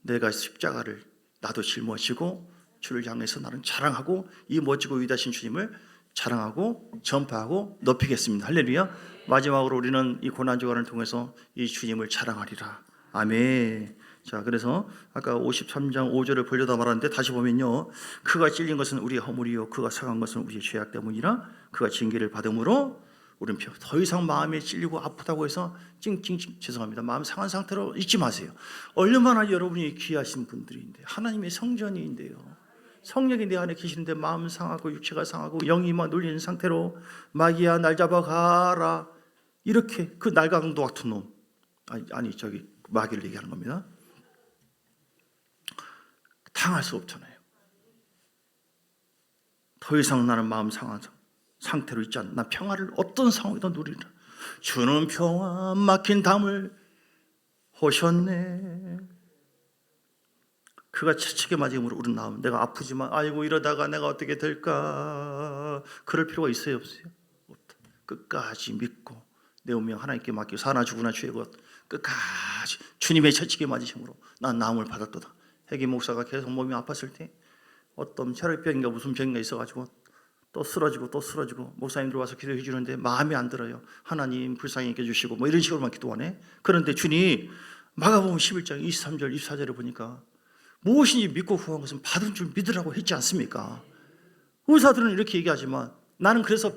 내가 십자가를 나도 짊어지고 주를 향해서 나는 자랑하고 이 멋지고 위대하신 주님을 자랑하고 전파하고 높이겠습니다. 할렐루야. 마지막으로 우리는 이 고난주간을 통해서 이 주님을 자랑하리라. 아멘. 자, 그래서 아까 53장 5절을 보려다 말았는데 다시 보면요, 그가 찔린 것은 우리의 허물이요 그가 상한 것은 우리의 죄악 때문이라. 그가 징계를 받음으로 우리는 더 이상 마음에 찔리고 아프다고 해서 찡찡찡 죄송합니다. 마음 상한 상태로 있지 마세요. 얼마나 여러분이 귀하신 분들인데, 하나님의 성전인데요, 성령이 내 안에 계시는데 마음 상하고 육체가 상하고 영이 막 눌리는 상태로 마귀야 날 잡아가라, 이렇게 그 날강도 같은 놈, 아니 저기 마귀를 얘기하는 겁니다. 당할 수 없잖아요. 더 이상 나는 마음 상한 상태로 있지 않나. 평화를 어떤 상황이든 누리라. 주는 평화 막힌 담을 허셨네. 그가 채찍에 맞음으로 우린 나오면 내가 아프지만 아이고 이러다가 내가 어떻게 될까, 그럴 필요가 있어요, 없어요? 없다. 끝까지 믿고 내 운명 하나님께 맡기고 사나 죽으나 주의 것 끝까지 주님의 채찍에 맞으심으로 난 나음을 받았도다. 회계 목사가 계속 몸이 아팠을 때 어떤 혈액병인가 무슨 병인가 있어가지고 또 쓰러지고 목사님들 와서 기도해 주는데 마음에 안 들어요. 하나님 불쌍히 여겨주시고 뭐 이런 식으로만 기도하네. 그런데 주님 마가복음 11장 23절 24절을 보니까 무엇인지 믿고 구한 것은 받은 줄 믿으라고 했지 않습니까? 의사들은 이렇게 얘기하지만 나는 그래서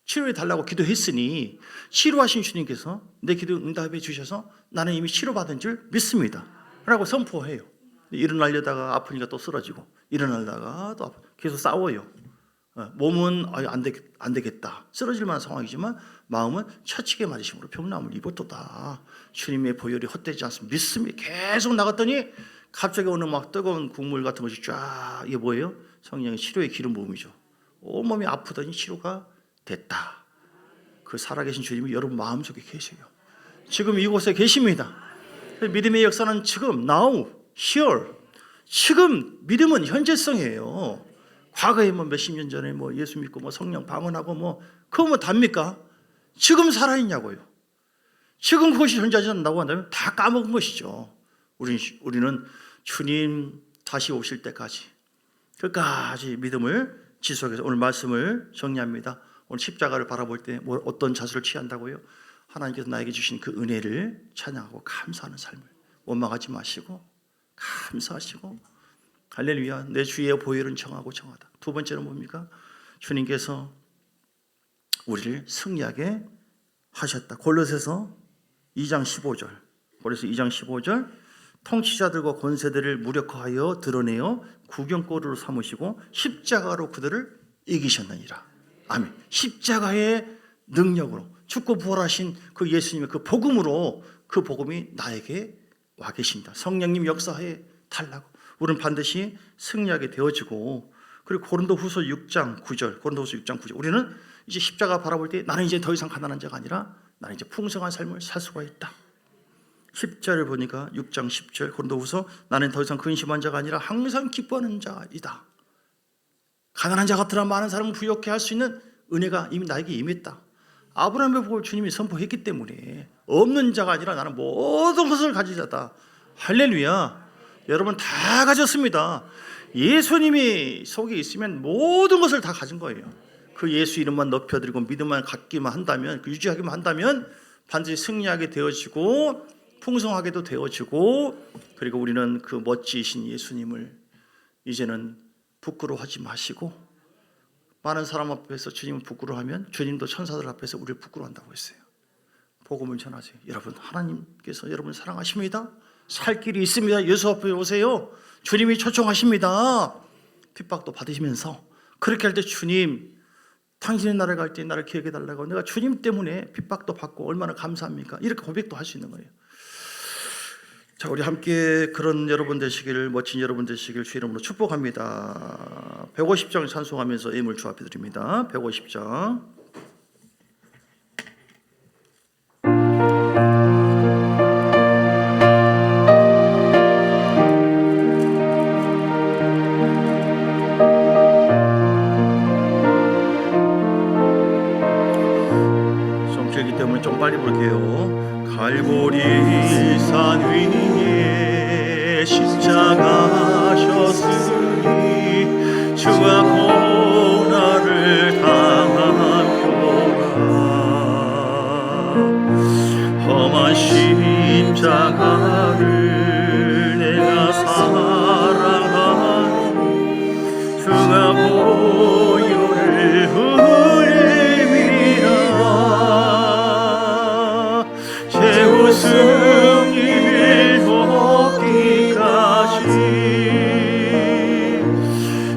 치료해 달라고 기도했으니 치료하신 주님께서 내 기도 응답해 주셔서 나는 이미 치료받은 줄 믿습니다 라고 선포해요. 일어나려다가 아프니까 또 쓰러지고, 일어나려다가 또 계속 싸워요. 몸은 안 되겠다, 쓰러질 만한 상황이지만 마음은 처치게 맞으심으로 병남을 입었도다. 주님의 보혈이 헛되지 않습니다. 믿음이 계속 나갔더니 갑자기 오는 막 뜨거운 국물 같은 것이 쫙, 이게 뭐예요? 성령의 치료의 기름 부음이죠. 온몸이 아프더니 치료가 됐다. 그 살아계신 주님이 여러분 마음속에 계세요. 지금 이곳에 계십니다. 믿음의 역사는 지금, now, here. 지금 믿음은 현재성이에요. 과거에 뭐 몇십 년 전에 뭐 예수 믿고 뭐 성령 방언하고 뭐 그거 뭐 답니까? 지금 살아있냐고요. 지금 그것이 현재하지 않는다고 한다면 다 까먹은 것이죠. 우리는 주님 다시 오실 때까지 끝까지 믿음을 지속해서 오늘 말씀을 정리합니다. 오늘 십자가를 바라볼 때 어떤 자세를 취한다고요? 하나님께서 나에게 주신 그 은혜를 찬양하고 감사하는 삶을, 원망하지 마시고 감사하시고, 할렐루야, 내 주의 보혈은 정하고 정하다. 두 번째는 뭡니까? 주님께서 우리를 승리하게 하셨다. 골로새서 2장 15절. 골로새 2장 15절. 통치자들과 권세들을 무력화하여 드러내어 구경거리로 삼으시고 십자가로 그들을 이기셨느니라. 아멘. 십자가의 능력으로 죽고 부활하신 그 예수님의 그 복음으로, 그 복음이 나에게 와 계십니다. 성령님 역사에 달라고 우리는 반드시 승리하게 되어지고, 그리고 고린도후서 6장 9절, 고린도후서 6장 9절. 우리는 이제 십자가 바라볼 때 나는 이제 더 이상 가난한 자가 아니라 나는 이제 풍성한 삶을 살 수가 있다. 10절을 보니까 6장 10절 고린도후서, 나는 더 이상 근심한 자가 아니라 항상 기뻐하는 자이다. 가난한 자 같으나 많은 사람을 부욕해 할 수 있는 은혜가 이미 나에게 임했다. 아브라함의 복을 주님이 선포했기 때문에 없는 자가 아니라 나는 모든 것을 가진 자다. 할렐루야. 여러분 다 가졌습니다. 예수님이 속에 있으면 모든 것을 다 가진 거예요. 그 예수 이름만 높여드리고 믿음만 갖기만 한다면, 유지하기만 한다면 반드시 승리하게 되어지고 풍성하게도 되어지고, 그리고 우리는 그 멋지신 예수님을 이제는 부끄러워하지 마시고, 많은 사람 앞에서 주님을 부끄러워하면 주님도 천사들 앞에서 우리를 부끄러워한다고 했어요. 복음을 전하세요. 여러분, 하나님께서 여러분을 사랑하십니다. 살 길이 있습니다. 예수 앞에 오세요. 주님이 초청하십니다. 핍박도 받으시면서 그렇게 할 때 주님, 당신의 나라에 갈 때 나를 기억해 달라고, 내가 주님 때문에 핍박도 받고 얼마나 감사합니까? 이렇게 고백도 할 수 있는 거예요. 자, 우리 함께 그런 여러분 되시기를, 멋진 여러분 되시기를 주 이름으로 축복합니다. 150장 찬송하면서 예물 주합해 드립니다. 150장. 좀 길기 때문에 좀 빨리 부를게요. 갈보리 산 위에 십자가셨으니 주와 고난을 당하표라. 험한 십자가를 내가 사랑하니 주가 보혈을 흘림이라. 승리를 얻기까지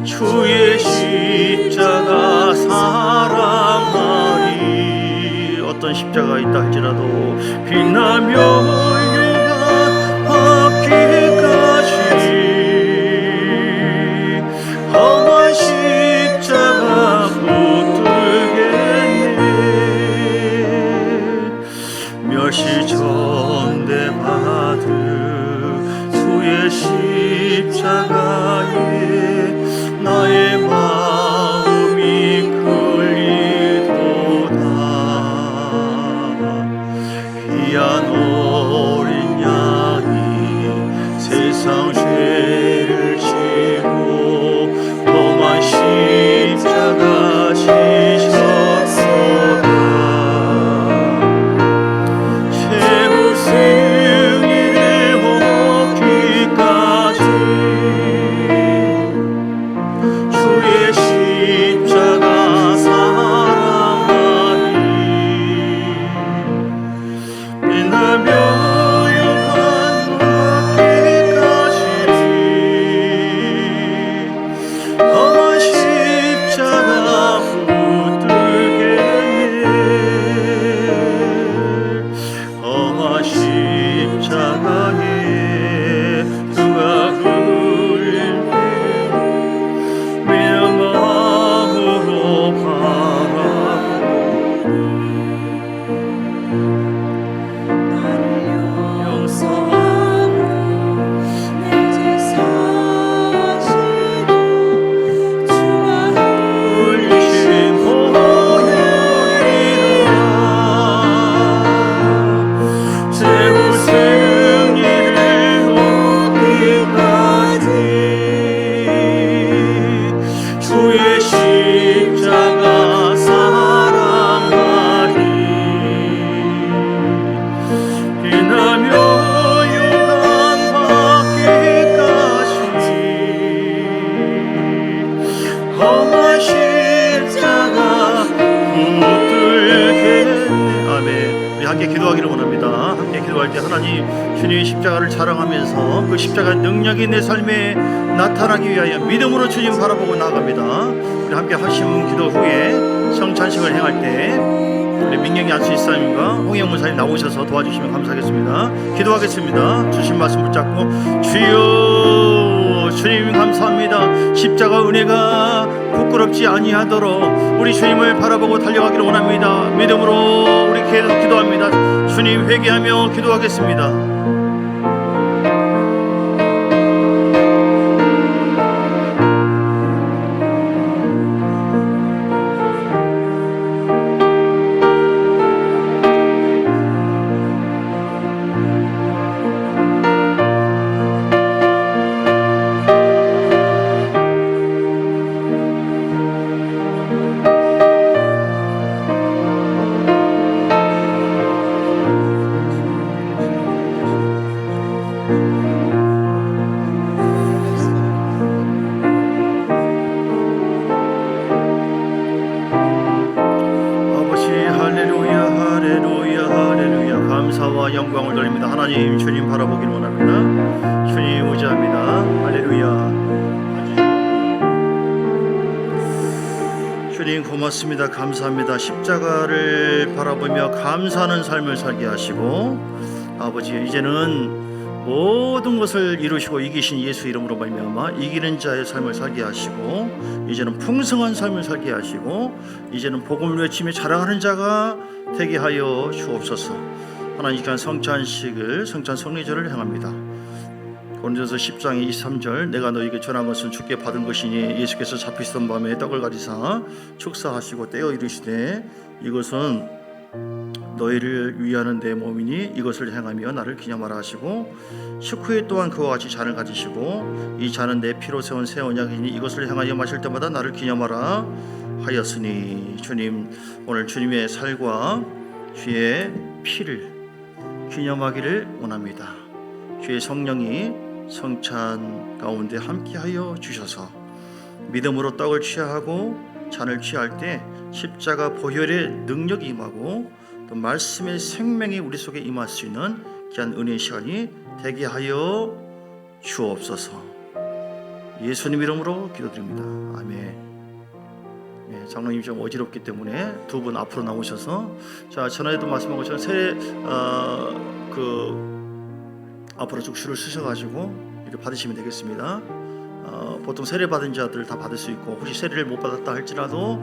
주의 십자가 사랑하리. 어떤 십자가 있다 할지라도 빛나며 흘려가 얻기까지 험한 십자가 붙들겠네. 멸시 전대받은 주의 십자가에 나의 마음이 끌리도다. 귀한 어린 양이 세상 죄를 지고 험한 십자가 지셨도다. 주의 기도할 때 하나님 주님의 십자가를 자랑하면서 그 십자가의 능력이 내 삶에 나타나기 위하여 믿음으로 주님 바라보고 나아갑니다. 우리 함께 하신 기도 후에 성찬식을 행할 때 우리 민경이 안수집사님과 홍영 목사님 나오셔서 도와주시면 감사하겠습니다. 기도하겠습니다. 주신 말씀 붙잡고 주여 주님 감사합니다. 십자가 은혜가 부끄럽지 아니하도록 우리 주님을 바라보고 달려가기를 원합니다. 믿음으로 우리 계속 기도합니다. 주님 회개하며 기도하겠습니다. 영광을 돌립니다. 하나님 주님 바라보기를 원합니다. 주님 의지합니다. 할렐루야. 주님 고맙습니다. 감사합니다. 십자가를 바라보며 감사하는 삶을 살게 하시고 아버지 이제는 모든 것을 이루시고 이기신 예수 이름으로 말미암아 이기는 자의 삶을 살게 하시고 이제는 풍성한 삶을 살게 하시고 이제는 복음을 외치며 자랑하는 자가 되게 하여 주옵소서. 하나님 이 성찬식을 성찬 성례절을 행합니다. 고린도서 10장 23절 내가 너에게 전한 것은 주께 받은 것이니 예수께서 잡히시던 밤에 떡을 가지사 축사하시고 떼어 이르시되 이것은 너희를 위하는 내 몸이니 이것을 행하며 나를 기념하라 하시고 식후에 또한 그와 같이 잔을 가지시고 이 잔은 내 피로 세운 새 언약이니 이것을 행하여 마실 때마다 나를 기념하라 하였으니 주님 오늘 주님의 살과 주의 피를 기념하기를 원합니다. 주의 성령이 성찬 가운데 함께하여 주셔서 믿음으로 떡을 취하고 잔을 취할 때 십자가 보혈의 능력이 임하고 또 말씀의 생명이 우리 속에 임할 수 있는 귀한 은혜의 시간이 되게 하여 주옵소서. 예수님 이름으로 기도드립니다. 아멘. 장로님 좀 어지럽기 때문에 두 분 앞으로 나오셔서 자 전에도 말씀한 것처럼 앞으로 쭉 줄을 서셔가지고 이렇게 받으시면 되겠습니다. 보통 세례 받은 자들 다 받을 수 있고 혹시 세례를 못 받았다 할지라도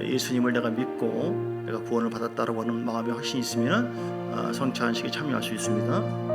예수님을 내가 믿고 내가 구원을 받았다라고 하는 마음의 확신이 있으면 성찬식에 참여할 수 있습니다.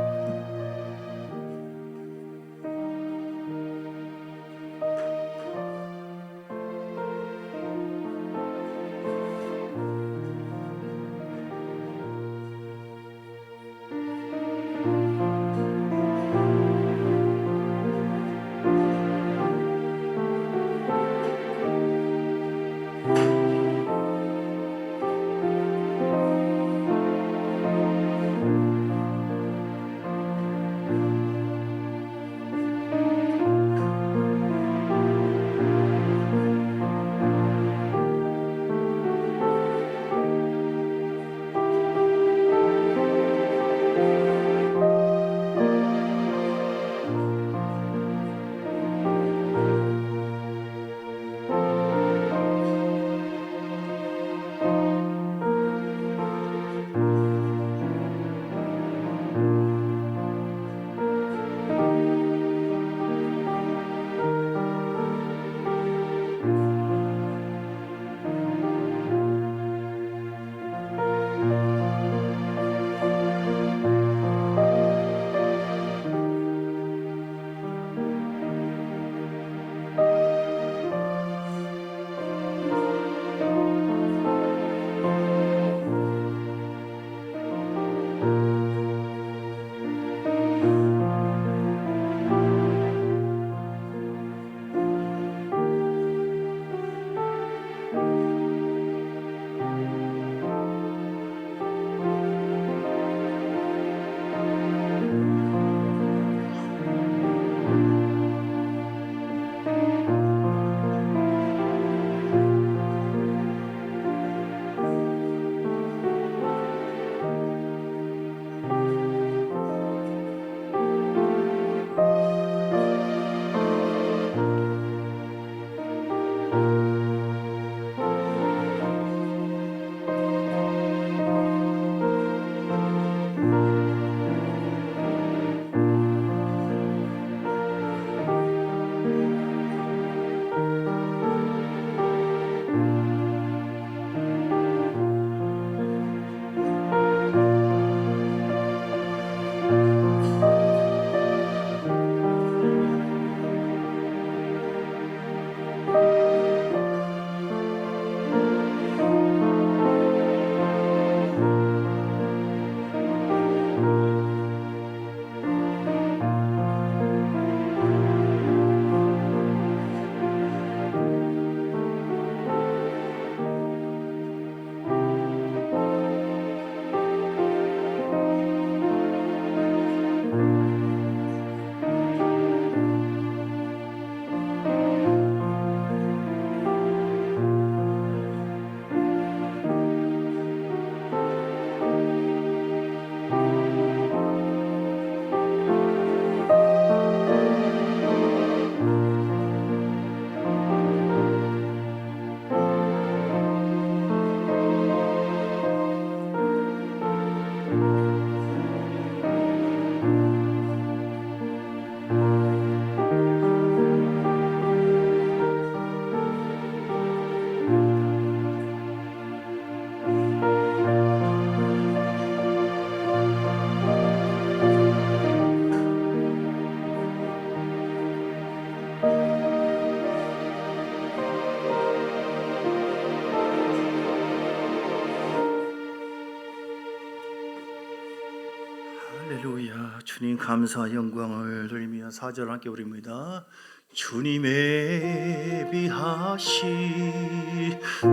할렐루야. 주님 감사 영광을 돌리며 4절 함께 부릅니다. 주님의 비하시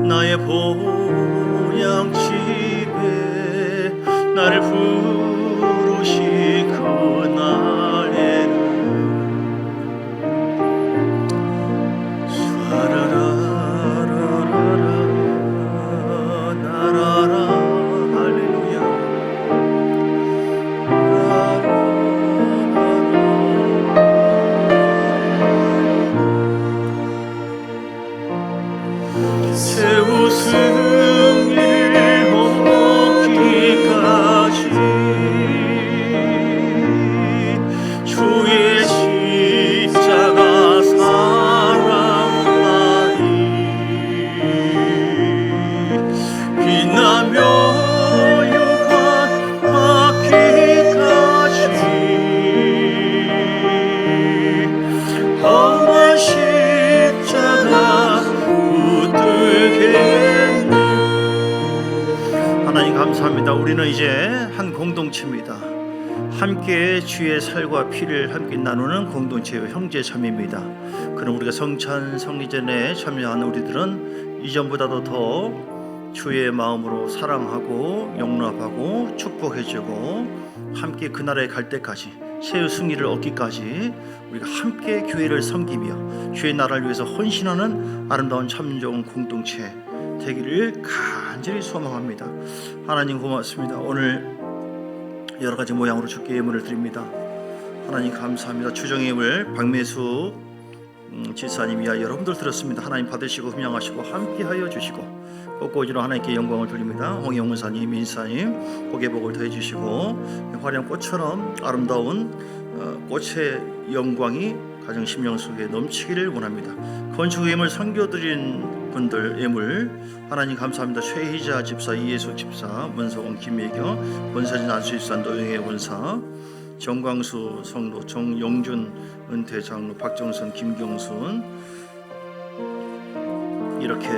나의 보양집에 나를 부르시 그날에는 샤라라라라라 나라라 할렐루야. 새 웃음을 얻기까지 주의 십자가 사랑하리. 빛나며 유한 받기까지 험한 십자가 하나님 감사합니다. 우리는 이제 한 공동체입니다. 함께 주의 살과 피를 함께 나누는 공동체의 형제자매입니다. 그럼 우리가 성찬 성리전에 참여한 우리들은 이전보다도 더 주의 마음으로 사랑하고 용납하고 축복해주고 함께 그날에 갈 때까지 새 승리를 얻기까지 우리가 함께 교회를 섬기며 주의 나라를 위해서 헌신하는 아름다운 참 좋은 공동체 되기를 간절히 소망합니다. 하나님 고맙습니다. 오늘 여러 가지 모양으로 주께 예물을 드립니다. 하나님 감사합니다. 추정의 예물 박매수 지사님이야 여러분들 들었습니다. 하나님 받으시고 흠양하시고 함께하여 주시고 꽃꽂이로 하나님께 영광을 돌립니다. 홍영훈사님, 민사님 복의 복을 더해주시고 화려한 꽃처럼 아름다운 꽃의 영광이 가정 심령 속에 넘치기를 원합니다. 건축 예물 섬겨드린 분들 예물 하나님 감사합니다. 최희자 집사, 이예숙 집사, 문서원 김예경, 권사진 안수집사, 노영애 원사, 정광수 성도, 정용준 은퇴 장로, 박정선, 김경순 이렇게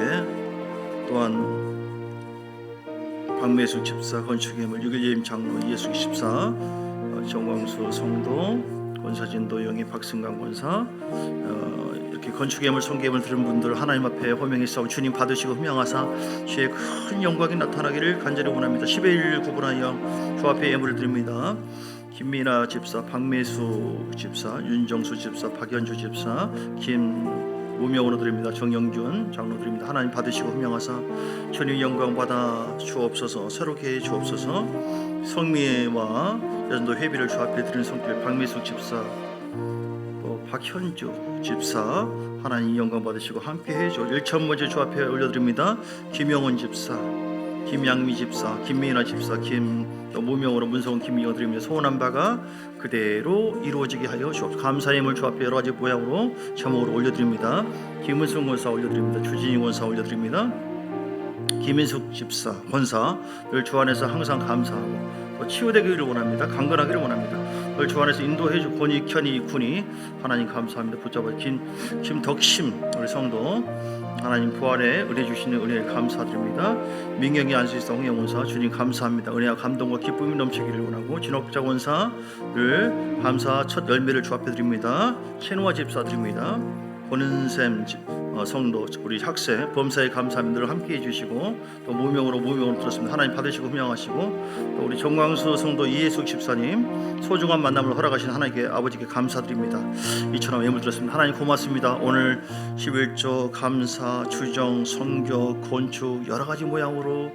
또한 박매숙 집사, 건축예물, 6.1예임 장로, 이예숙 집사, 정광수 성도, 권사진 도영이, 박승강 권사 이렇게 건축예물, 성계예물 들은 분들 하나님 앞에 호명히 싸워 주님 받으시고 흠양하사 주의 큰 영광이 나타나기를 간절히 원합니다. 10일 구분하여 주 앞에 예물을 드립니다. 김미나 집사, 박매수 집사, 윤정수 집사, 박연주 집사, 김무명으로 드립니다. 정영준 장로 드립니다. 하나님 받으시고 흠양하사 주님 영광 받아 주옵소서. 새롭게 해 주옵소서. 성미와 여전도 회비를 주 앞에 드리는 성길 박매숙 집사, 또 박현주 집사 하나님 영광 받으시고 함께 해줘. 1천 먼저 주 앞에 올려드립니다. 김영원 집사, 김양미 집사, 김미나 집사, 또 무명으로 문성훈 김미영 드립니다. 소원한 바가 그대로 이루어지게 하여 주옵소서. 감사의 예물 주 앞에 여러 가지 모양으로 제목으로 올려드립니다. 김은숙 권사 올려드립니다. 주진희 권사 올려드립니다. 김인숙 집사, 권사 늘 주 안에서 항상 감사하고 또 치유되기를 원합니다. 강건하기를 원합니다. 늘 주 안에서 인도해주 권익현이 이쿤이 하나님 감사합니다. 붙잡아 김덕심 우리 성도 하나님 부활에 은혜 주시는 은혜에 감사드립니다. 민경이 안수집사, 홍영원사 주님 감사합니다. 은혜와 감동과 기쁨이 넘치기를 원하고 진옥자 원사 늘 감사 첫 열매를 주 앞에 드립니다. 최노아 집사 드립니다. 권은샘 성도 우리 학생 범사에 감사합니다. 늘 함께해 주시고 또 무명으로 들었습니다. 하나님 받으시고 흠양하시고 또 우리 정광수 성도 이예숙 집사님 소중한 만남을 허락하신 하나님께 아버지께 감사드립니다. 이처럼 예물 드렸습니다. 하나님 고맙습니다. 오늘 11조 감사, 주정, 선교, 건축 여러 가지 모양으로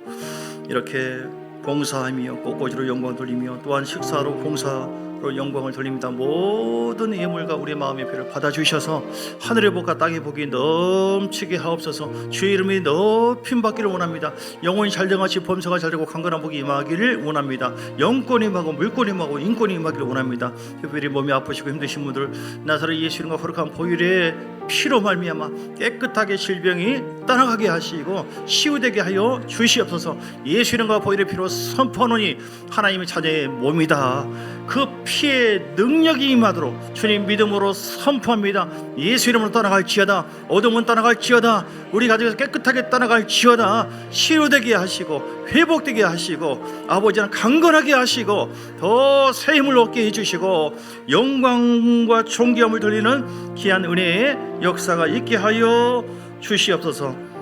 이렇게 봉사하며 꽃꽂이로 영광 돌리며 또한 식사로 봉사로 영광을 돌립니다. 모든 예물과 우리 마음의 표를 받아주셔서 하늘의 복과 땅의 복이 넘치게 하옵소서. 주의 이름이 높임 받기를 원합니다. 영혼이 잘되같이 범사가 잘되고 강건한 복이 임하기를 원합니다. 영권이 임하고 물권이 임하고 인권이 임하기를 원합니다. 특별히 몸이 아프시고 힘드신 분들 나사렛 예수 이름과 거룩한 보혈의 피로 말미암아 깨끗하게 질병이 떠나가게 하시고 치유되게 하여 주시옵소서. 예수 이름과 보혈의 피로 선포하노니 하나님의 자녀의 몸이다. 그 피의 능력이 임하도록 주님 믿음으로 선포합니다. 예수 이름으로 떠나갈지어다. 어둠은 떠나갈지어다. 우리 가족에서 깨끗하게 떠나갈지어다. 치유되게 하시고 회복되게 하시고 아버지는 강건하게 하시고 더 새 힘을 얻게 해주시고 영광과 존귀함을 돌리는 귀한 은혜의 역사가 있게 하여 주시옵소서.